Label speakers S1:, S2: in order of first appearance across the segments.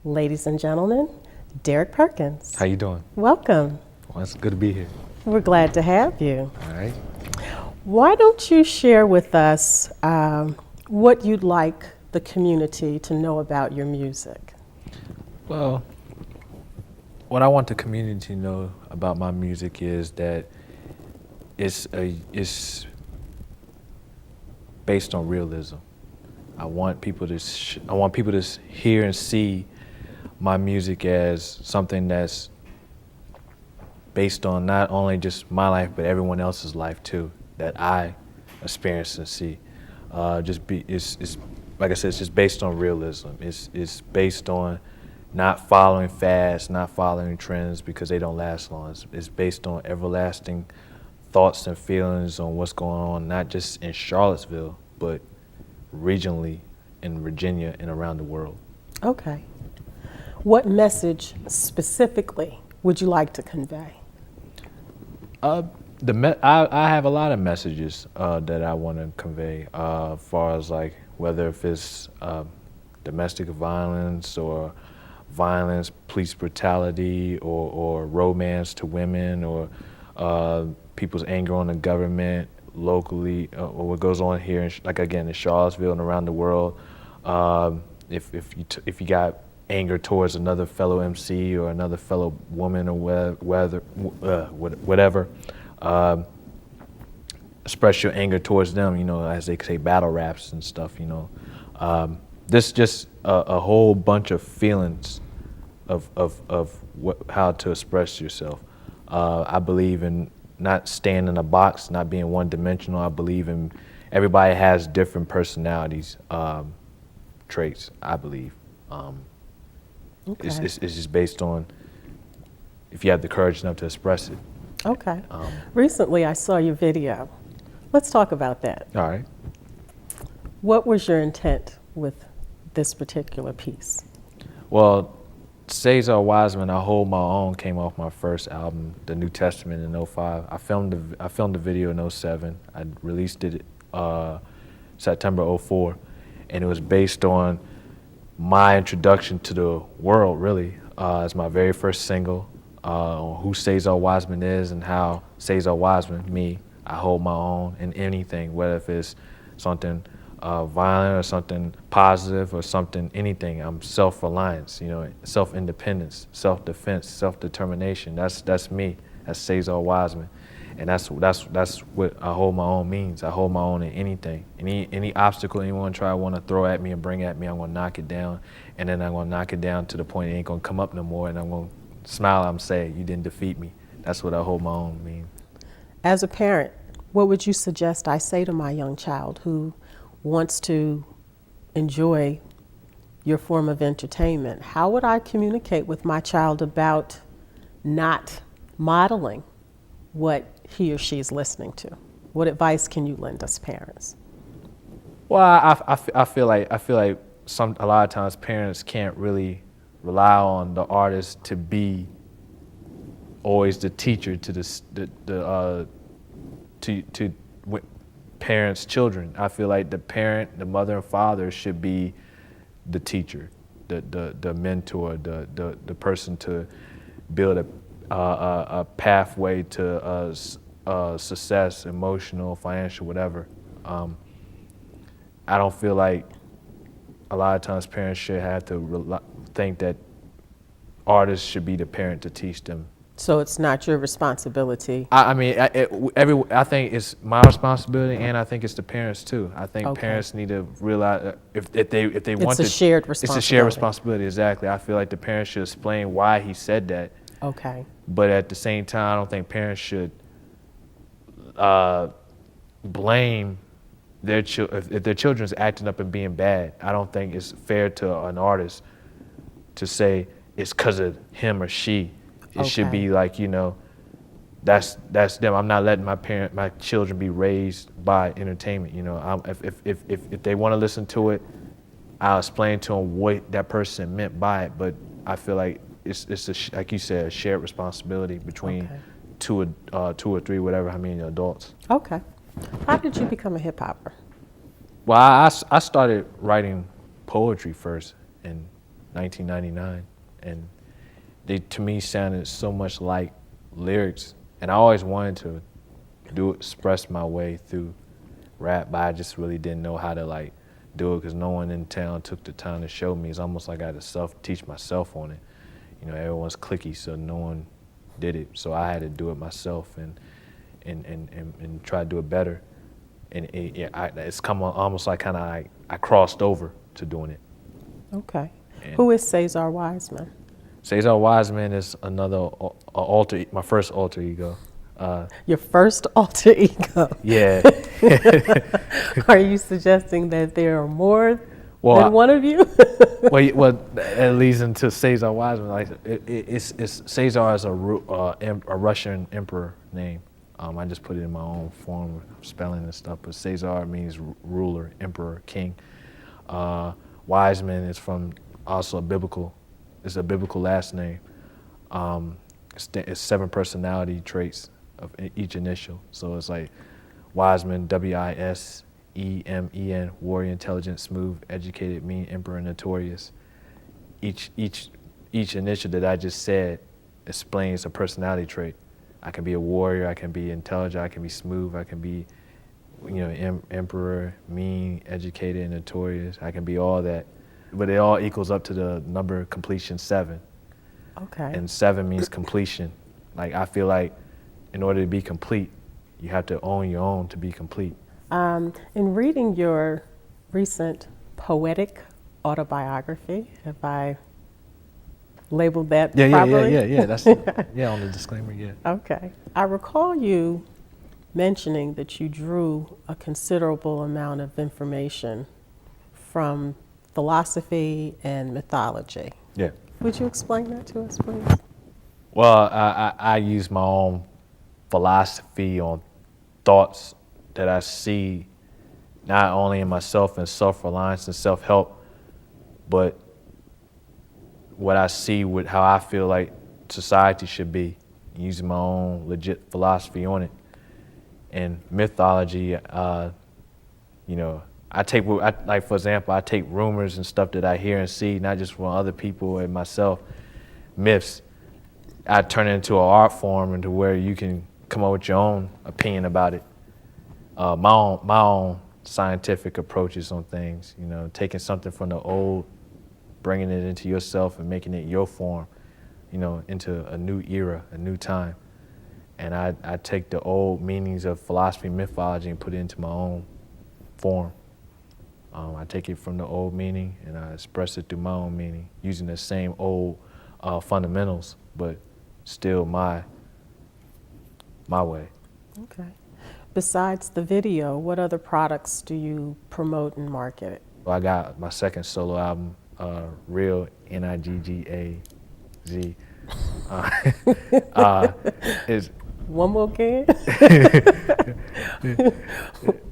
S1: Ladies and gentlemen, Derek Perkins.
S2: How you doing?
S1: Welcome.
S2: Well, it's good to be here.
S1: We're glad to have you.
S2: All right.
S1: Why don't you share with us what you'd like the community to know about your music?
S2: Well, what I want the community to know about my music is that it's based on realism. I want people to hear and see my music as something that's based on not only just my life but everyone else's life too, that I experience and see. It's like I said, it's just based on realism. It's based on not following fads, not following trends because they don't last long. It's based on everlasting thoughts and feelings on what's going on, not just in Charlottesville, but regionally in Virginia and around the world.
S1: Okay. What message specifically would you like to convey?
S2: I have a lot of messages that I want to convey, as far as like whether if it's domestic violence or violence, police brutality, or romance to women, or people's anger on the government locally, or what goes on here, in Charlottesville and around the world. If you got anger towards another fellow MC or another fellow woman or whatever, express your anger towards them. As they say, battle raps and stuff. This just a whole bunch of feelings of how to express yourself. I believe in not staying in a box, not being one-dimensional. I believe in everybody has different personalities, traits, I believe.
S1: Okay.
S2: It's just based on if you have the courage enough to express it.
S1: Okay. Recently, I saw your video. Let's talk about that.
S2: All right.
S1: What was your intent with this particular piece?
S2: Well, C-Zar Wisemen, I Hold My Own, came off my first album, The New Testament, in '05. I filmed the video in '07. I released it September '04, and it was based on my introduction to the world, really. It's my very first single on who C-Zar Wisemen is and how C-Zar Wisemen, me, I hold my own in anything, whether if it's something violent or something positive or something, anything. I'm self-reliance, self-independence, self-defense, self-determination. That's me. That's C-Zar Wisemen, and that's what I hold my own means. I hold my own in anything. Any obstacle anyone want to throw at me and bring at me, I'm gonna knock it down, and then I'm gonna knock it down to the point it ain't gonna come up no more, and I'm gonna smile and say, "You didn't defeat me." That's what I hold my own means.
S1: As a parent, what would you suggest I say to my young child who wants to enjoy your form of entertainment? How would I communicate with my child about not modeling what he or she is listening to? What advice can you lend us parents?
S2: Well, I feel like a lot of times parents can't really rely on the artist to be always the teacher to parents' children. I feel like the mother and father should be the teacher, the mentor, the person to build a pathway to success, emotional, financial, whatever. I don't feel like a lot of times parents should have to think that artists should be the parent to teach them.
S1: So it's not your responsibility.
S2: I think it's my responsibility, and I think it's the parents too. I think parents need to realize if they want to.
S1: It's a shared responsibility.
S2: It's a shared responsibility, exactly. I feel like the parents should explain why he said that.
S1: Okay.
S2: But at the same time, I don't think parents should blame their if their children's acting up and being bad. I don't think it's fair to an artist to say it's because of him or she. It should be like, that's them. I'm not letting my children be raised by entertainment. If they want to listen to it, I'll explain to them what that person meant by it. But I feel like it's like you said, a shared responsibility between two or three, whatever, how many adults.
S1: Okay. How did you become a hip hopper?
S2: Well, I started writing poetry first, and 1999, and they to me sounded so much like lyrics, and I always wanted to express my way through rap, but I just really didn't know how to like do it because no one in town took the time to show me. It's almost like I had to teach myself on it. You know, everyone's cliquey, so no one did it, so I had to do it myself and try to do it better. And it's come almost like kind of like I crossed over to doing it.
S1: Okay.
S2: And
S1: Who is C-Zar Wisemen?
S2: C-Zar Wisemen is another my first alter ego.
S1: Your first alter ego.
S2: Yeah.
S1: Are you suggesting that there are more
S2: Well,
S1: than one of you?
S2: well, that leads into C-Zar Wisemen. Like it's C-Zar is a Russian emperor name. I just put it in my own form of spelling and stuff. But C-Zar means ruler, emperor, king. Wiseman is from also it's a biblical last name. It's 7 personality traits of each initial. So it's like Wiseman, Wisemen, warrior, intelligent, smooth, educated, mean, emperor, notorious. Each initial that I just said explains a personality trait. I can be a warrior, I can be intelligent, I can be smooth, I can be, emperor, mean, educated, and notorious. I can be all that. But it all equals up to the number completion 7.
S1: Okay.
S2: And 7 means completion. Like I feel like in order to be complete, you have to own your own to be complete.
S1: In reading your recent poetic autobiography, have I labeled that properly?
S2: Yeah. That's on the disclaimer. Yeah.
S1: Okay. I recall you mentioning that you drew a considerable amount of information from philosophy and mythology.
S2: Yeah.
S1: Would you explain that to us, please?
S2: Well, I use my own philosophy on thoughts that I see not only in myself and self-reliance and self-help, but what I see with how I feel like society should be, using my own legit philosophy on it. And mythology, I take, for example, I take rumors and stuff that I hear and see, not just from other people and myself, myths. I turn it into an art form into where you can come up with your own opinion about it. My own scientific approaches on things, taking something from the old, bringing it into yourself and making it your form, into a new era, a new time. And I take the old meanings of philosophy and mythology and put it into my own form. I take it from the old meaning and I express it through my own meaning, using the same old fundamentals, but still my way.
S1: Okay. Besides the video, what other products do you promote and market?
S2: I got my second solo album, Real, N-I-G-G-A-Z. Is
S1: One more again?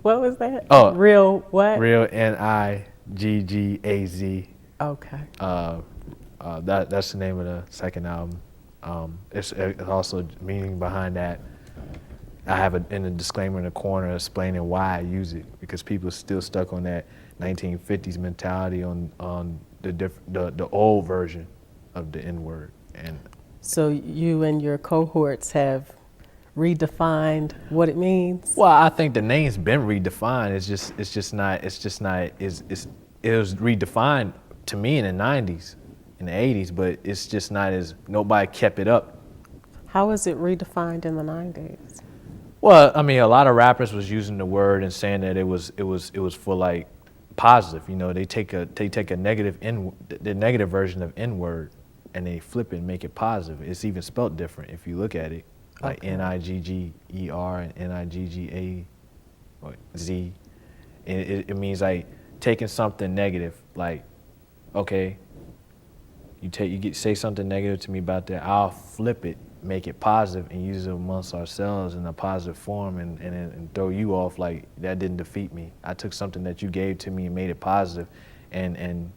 S1: What was that?
S2: Oh,
S1: Real what?
S2: Real, N-I-G-G-A-Z.
S1: Okay.
S2: That's the name of the second album. It's also meaning behind that. I have in the disclaimer in the corner explaining why I use it, because people are still stuck on that 1950s mentality on the old version of the N-word. And
S1: So you and your cohorts have redefined what it means?
S2: well, I think the name's been redefined. It was redefined to me in the 90s, in the 80s, but it's just not as, nobody kept it up.
S1: How was it redefined in the 90s?
S2: Well, I mean, a lot of rappers was using the word and saying that it was for like positive. They take a negative the negative version of N-word and they flip it and make it positive. It's even spelled different if you look at it, like
S1: Okay.
S2: N-I-G-G-E-R and N-I-G-G-A-Z. And it means like taking something negative, like, okay, say something negative to me about that, I'll flip it, make it positive, and use it amongst ourselves in a positive form, and throw you off like that didn't defeat me. I took something that you gave to me and made it positive, and